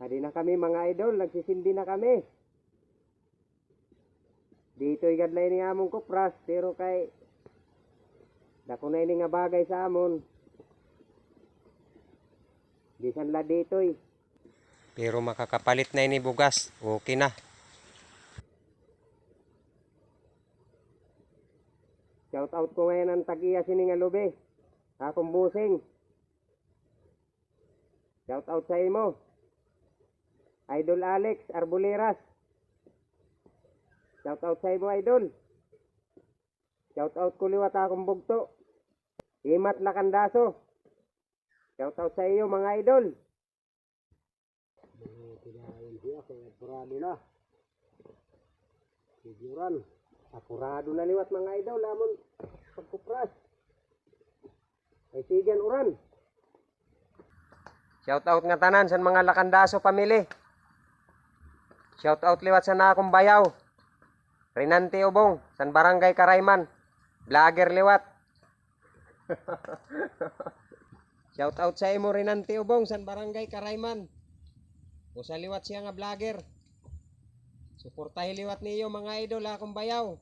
Hadi na kami mga idol, nagsisindi na kami. Dito igad na ini among kupras, pero kay dako na ini nga bagay sa amon. Bisan la ditoy. Pero makakapalit na ini bugas, okay na. Shout out ko ngayon ang tagiya sini nga lubi. Akong busing. Shout out sa imo. Idol Alex Arboleras. Shout out sa imo, idol. Shout out ko liwat akong bugto. Imat Lacandaso. Shout out sa iyo mga idol. Pinahin siya kaya apurado na. Figuran. Apurado na liwat mga idol. Lamon pagkupras. Ay sigan uran. Shout out nga tanan sa mga Lacandaso pamili. Shout out liwat sa na akong bayaw. Rinante Ubong, San Barangay Karayman. Vlogger liwat. Shout out sa imo Rinante Ubong, San Barangay Karayman. Usa liwat siya nga vlogger. Suportahi liwat niyo mga idol akong bayaw.